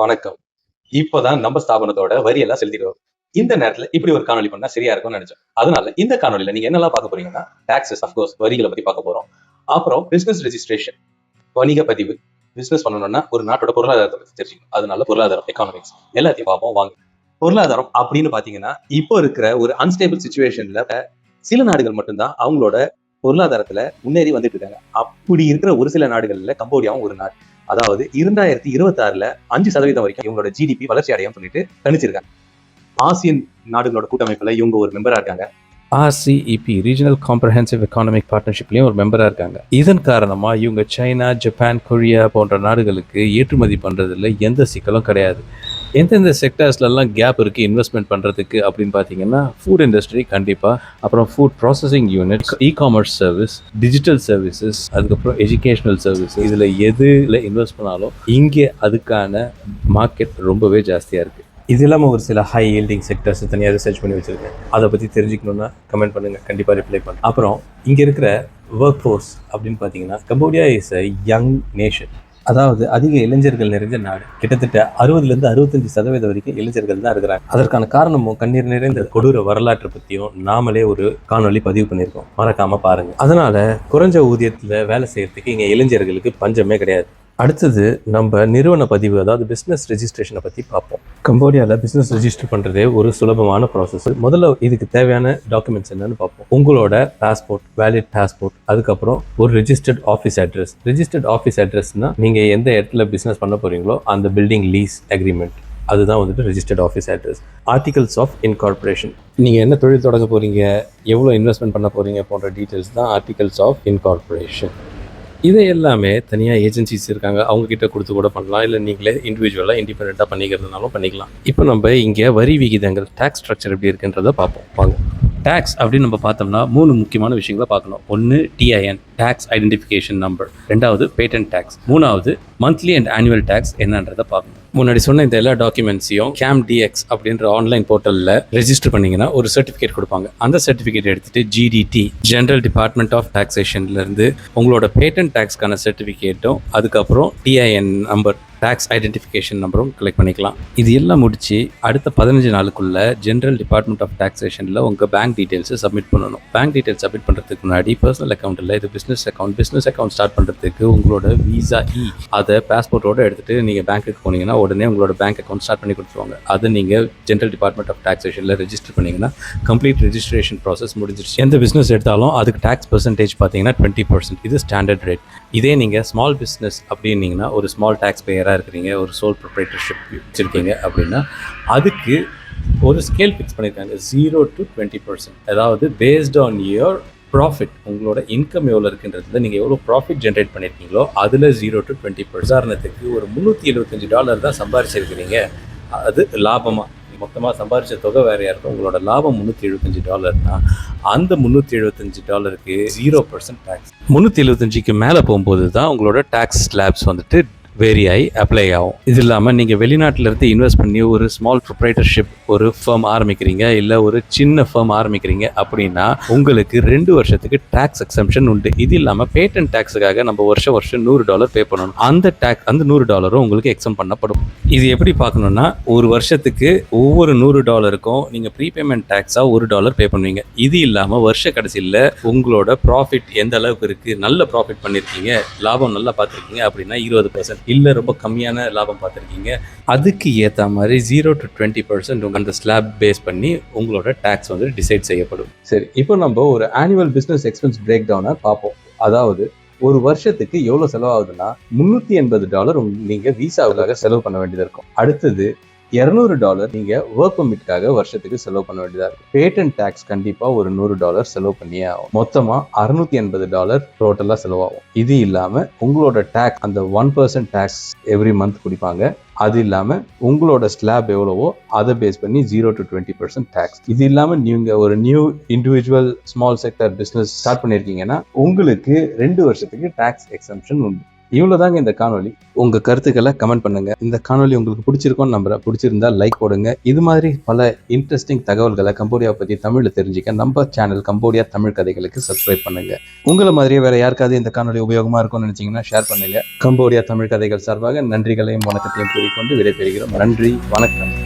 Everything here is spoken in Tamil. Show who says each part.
Speaker 1: வணக்கம். இப்பதான் நம்ம ஸ்தாபனத்தோட வரி எல்லாம் செலுத்திடுவோம். இந்த நேரத்துல இப்படி ஒரு காணொலி பண்ணா சரியா இருக்கும்னு நினைச்சேன். அதனால இந்த காணொலியில நீங்க என்னெல்லாம் பார்க்க போறீங்கன்னா, டாக்ஸஸ் அஃப்கோர்ஸ் வரிகளை பத்தி பார்க்க போறோம். அப்புறம் பிசினஸ் ரெஜிஸ்ட்ரேஷன், வணிக பதிவு. பிசினஸ் பண்ணணும்னா ஒரு நாட்டோட பொருளாதாரத்தை பத்தி தெரிஞ்சுக்கணும். அதனால பொருளாதாரம், எக்கானமிக்ஸ் எல்லாத்தையும் பார்ப்போம் வாங்க. பொருளாதாரம் அப்படின்னு பாத்தீங்கன்னா, இப்போ இருக்கிற ஒரு அன்ஸ்டேபிள் சிச்சுவேஷன்ல சில நாடுகள் மட்டும்தான் அவங்களோட பொருளாதாரத்துல முன்னேறி வந்துட்டு இருக்காங்க. அப்படி இருக்கிற ஒரு சில நாடுகள்ல கம்போடியாவும் ஒரு நாடு. அதாவது 2026ல 5% வரைக்கும் இவங்களோட ஜிடிபி வளர்ச்சி அடையும் சொல்லிட்டு கணிச்சிருக்காங்க. ஆசியன் நாடுகளோட கூட்டமைப்புல இவங்க ஒரு மெம்பரா இருக்காங்க.
Speaker 2: RCEP ரீஜனல் காம்ப்ரஹென்சிவ் எக்கானமிக் பார்ட்னர்ஷிப்லயும் ஒரு மெம்பரா இருக்காங்க. இதன் காரணமா இவங்க சைனா, ஜப்பான், கொரியா போன்ற நாடுகளுக்கு ஏற்றுமதி பண்றதுல எந்த சிக்கலும் கிடையாது. எந்தெந்த செக்டர்ஸ்லாம் கேப் இருக்குது இன்வெஸ்ட்மெண்ட் பண்ணுறதுக்கு அப்படின்னு பார்த்தீங்கன்னா, ஃபுட் இண்டஸ்ட்ரி கண்டிப்பாக, அப்புறம் food processing units, e-commerce service, digital services, அதுக்கப்புறம் எஜுகேஷ்னல் சர்வீஸ், இதில் எதில் இன்வெஸ்ட் பண்ணாலும் இங்கே அதுக்கான மார்க்கெட் ரொம்பவே ஜாஸ்தியாக இருக்குது. இது இல்லாமல் ஒரு சில ஹை யீல்டிங் செக்டர்ஸ் தனியாக ரிசர்ச் பண்ணி வச்சுருக்கேன். அதை பற்றி தெரிஞ்சுக்கணுன்னா கமெண்ட் பண்ணுங்கள், கண்டிப்பாக ரிப்ளை பண்ணுங்கள். அப்புறம் இங்கே இருக்கிற ஒர்க் ஃபோர்ஸ் அப்படின்னு பார்த்தீங்கன்னா, Cambodia is a young nation. அதாவது அதிக இளைஞர்கள் நிறைந்த நாடு. கிட்டத்தட்ட 60-65% வரைக்கும் இளைஞர்கள் தான் இருக்கிறாங்க. அதற்கான காரணமும் கண்ணீர் நிறைந்த கொடூர வரலாற்றை பற்றியும் நாமளே ஒரு காணொலி பதிவு பண்ணியிருக்கோம், மறக்காம பாருங்க. அதனால குறைஞ்ச ஊதியத்தில் வேலை செய்யறதுக்கு இங்கே இளைஞர்களுக்கு பஞ்சமே கிடையாது. அடுத்தது நம்ம நிறுவன பதிவு, அதாவது பிஸ்னஸ் ரெஜிஸ்ட்ரேஷனை பற்றி பார்ப்போம். கம்போடியாவில் பிஸ்னஸ் ரெஜிஸ்டர் பண்ணுறதே ஒரு சுலபமான ப்ராசஸ். முதல்ல இதுக்கு தேவையான டாக்குமெண்ட்ஸ் என்னன்னு பார்ப்போம். உங்களோட பாஸ்போர்ட், வேலிட் பாஸ்போர்ட், அதுக்கப்புறம் ஒரு registered office address. Registered office அட்ரஸ்னா நீங்கள் எந்த இடத்துல பிஸ்னஸ் பண்ண போகிறீங்களோ அந்த பில்டிங் லீஸ் அக்ரிமெண்ட், அதுதான் வந்துட்டு registered office address. Articles of incorporation, நீங்கள் என்ன தொழில் தொடங்க போகிறீங்க, எவ்வளோ இன்வெஸ்ட்மெண்ட் பண்ண போகிறீங்க போன்ற டீட்டெயில்ஸ் தான் ஆர்டிகல்ஸ் ஆஃப் இன்கார்பரேஷன். இதை எல்லாமே தனியாக ஏஜென்சிஸ் இருக்காங்க, அவங்கக்கிட்ட கொடுத்து கூட பண்ணலாம். இல்லை நீங்களே இண்டிவிஜுவலாக இண்டிபெண்ட்டாக பண்ணிக்கிறதுனாலும் பண்ணிக்கலாம். இப்போ நம்ம இங்கே வரி விகிதங்கள், டேக்ஸ் ஸ்ட்ரக்சர் எப்படி இருக்குன்றதை பார்ப்போம் வாங்க. டேக்ஸ் அப்படின்னு நம்ம பார்த்தோம்னா 3 முக்கியமான விஷயங்களை பார்க்கணும். ஒன்று டிஐஎன், டேக்ஸ் ஐடென்டிஃபிகேஷன் நம்பர். 2வது பேட்டன்ட் டேக்ஸ். 3வது மந்த்லி அண்ட் ஆனுவல் டேக்ஸ் என்னன்றதை பார்க்கணும். முன்னாடி சொன்ன இந்த எல்லா டாக்குமெண்ட்ஸையும் CAMDX அப்படின்ற ஆன்லைன் போர்ட்டலில் ரெஜிஸ்டர் பண்ணிங்கன்னா ஒரு சர்டிஃபிகேட் கொடுப்பாங்க. அந்த சர்டிஃபிகேட் எடுத்துகிட்டு GDT, ஜென்ரல் டிபார்ட்மெண்ட் ஆஃப் டாக்ஸேஷன்லேருந்து உங்களோட பேட்டன்ட் டேக்ஸ்க்கான சர்டிஃபிகேட்டும், அதுக்கப்புறம் டிஐஎன் நம்பர், டேக்ஸ் ஐடென்டிஃபிகேஷன் நம்பரும் கலெக்ட் பண்ணிக்கலாம். இது எல்லாம் முடிச்சு அடுத்த 15 நாளுக்குள்ள ஜென்ரல் டிபார்ட்மெண்ட் ஆஃப் டாக்ஸேஷனில் உங்கள் பேங்க் டீட்டெயில்ஸை சப்மிட் பண்ணணும். பேங்க் டீட்டெயில்ஸ் சப்மிட் பண்ணுறதுக்கு முன்னாடி பர்சனல் அக்கௌண்ட்டில் இது பிஸ்னஸ் அக்கௌண்ட் ஸ்டார்ட் பண்ணுறதுக்கு உங்களோட விசா அதை பாஸ்போர்ட்டோடு எடுத்துகிட்டு நீங்கள் பேங்க்குக்கு போனீங்கன்னா உடனே உங்களோட பேங்க் அக்கௌண்ட் ஸ்டார்ட் பண்ணி கொடுத்துருவாங்க. அதை நீங்கள் ஜென்ரல் டிபார்ட்மெண்ட் ஆஃப் டாக்ஸேஷனில் ரெஜிஸ்டர் பண்ணிங்கன்னா கம்ப்ளீட் ரெஜிஸ்ட்ரேஷன் ப்ராசஸ் முடிஞ்சிருச்சு. எந்த பிஸ்னஸ் எடுத்தாலும் அதுக்கு டேக்ஸ் பர்சன்டேஜ் பார்த்தீங்கன்னா 20%. இது ஸ்டாண்டர்ட் ரேட். இதே நீங்கள் ஸ்மால் பிஸ்னஸ் அப்படின்னீங்கன்னா, ஒரு ஸ்மால் டேக்ஸ் பேயராக இருக்கிறீங்க, ஒரு சோல் ப்ரொப்ரைட்டர்ஷிப் வச்சுருக்கீங்க அப்படின்னா அதுக்கு ஒரு ஸ்கேல் ஃபிக்ஸ் பண்ணியிருக்காங்க, 0 to 20%. அதாவது பேஸ்ட் ஆன் யுவர் ப்ராஃபிட், உங்களோட இன்கம் எவ்வளோ இருக்குன்றதுல நீங்கள் எவ்வளோ ப்ராஃபிட் ஜென்ரேட் பண்ணியிருக்கீங்களோ அதில் 0 to 20%. உதாரணத்துக்கு ஒரு $375 தான் சம்பாரிச்சிருக்கிறீங்க, அது லாபமாக மொத்தமாக சம்பாரிச்ச தொகை வேறையாக இருக்கும். உங்களோட லாபம் $375னா அந்த $375க்கு 0% டேக்ஸ். 375க்கு மேலே போகும்போது தான் உங்களோட டேக்ஸ் ஸ்லாப்ஸ் வந்துட்டு வேரி ஆகி அப்ளை ஆகும். இது இல்லாமல் நீங்கள் வெளிநாட்டில் இருந்து இன்வெஸ்ட் பண்ணி ஒரு ஸ்மால் ப்ரொப்ரைட்டர்ஷிப் ஒரு ஃபர்ம் ஆரம்பிக்கிறீங்க, இல்லை ஒரு சின்ன ஃபர்ம் ஆரம்பிக்கிறீங்க அப்படின்னா உங்களுக்கு 2 வருஷத்துக்கு டேக்ஸ் எக்ஸம்ஷன் உண்டு. இது இல்லாமல் பேட்டன்ட் டேக்ஸுக்காக நம்ம வருஷம் $100 பே பண்ணணும். அந்த $100 உங்களுக்கு எக்ஸம் பண்ணப்படும். இது எப்படி பார்க்கணுன்னா, ஒரு வருஷத்துக்கு ஒவ்வொரு $100க்கும் நீங்கள் ப்ரீபேமெண்ட் டேக்ஸாக $1 பே பண்ணுவீங்க. இது இல்லாமல் வருஷ கடைசியில் உங்களோட ப்ராஃபிட் எந்த அளவுக்கு இருக்குது, நல்ல ப்ராஃபிட் பண்ணியிருக்கீங்க, லாபம் நல்லா பார்த்துருக்கீங்க அப்படின்னா 20%, இல்லை ரொம்ப கம்மியான லாபம் பார்த்துருக்கீங்க, அதுக்கு ஏற்ற மாதிரி 0 to 20% அந்த ஸ்லாப் பேஸ் பண்ணி உங்களோட டேக்ஸ் வந்து டிசைட் செய்யப்படும். சரி, இப்போ நம்ம ஒரு ஆனுவல் பிஸ்னஸ் எக்ஸ்பென்ஸ் பிரேக் டவுனை பார்ப்போம். அதாவது ஒரு வருஷத்துக்கு எவ்வளோ செலவாகுதுன்னா $380 நீங்கள் விசாவுக்காக செலவு பண்ண வேண்டியதாக இருக்கும். அடுத்தது $200 நீங்க ஒர்க் பெர்மிட்காக வருஷத்துக்கு செலவு பண்ண வேண்டியதா இருக்கும். பேட்டன்ட் டேக்ஸ் கண்டிப்பா ஒரு $100 செலவு பண்ணியே ஆகும். மொத்தமா $680 டோட்டலா செலவாகும். இது இல்லாம உங்களோட டேக்ஸ், அந்த 1% டேக்ஸ் எவ்ரி மந்த் குடிப்பாங்க. அது இல்லாம உங்களோட ஸ்லாப் எவ்வளவோ அதை பேஸ் பண்ணி 0 to 20% டேக்ஸ். இது இல்லாம நீங்க ஒரு new individual small sector business start பண்ணிருக்கீங்கன்னா உங்களுக்கு 2 வருஷத்துக்கு டேக்ஸ் எக்ஸம்ஷன் உண்டு. இவ்வளவுதாங்க இந்த காணொலி. உங்க கருத்துக்களை கமெண்ட் பண்ணுங்க. இந்த காணொலி உங்களுக்கு பிடிச்சிருக்கும்னு நம்புறேன். பிடிச்சிருந்தா லைக் போடுங்க. இது மாதிரி பல இன்ட்ரெஸ்டிங் தகவல்களை கம்போடியாவை பத்தி தமிழ்ல தெரிஞ்சுக்க நம்ம சேனல் கம்போடியா தமிழ் கதைகளுக்கு சப்ஸ்கிரைப் பண்ணுங்க. உங்களை மாதிரியே வேற யாருக்காவது இந்த காணொலி உபயோகமா இருக்கும்னு நினைச்சீங்கன்னா ஷேர் பண்ணுங்க. கம்போடியா தமிழ் கதைகள் சார்பாக நன்றிகளையும் வணக்கத்தையும் கூறிக்கொண்டு விடைபெறுகிறோம். நன்றி, வணக்கம்.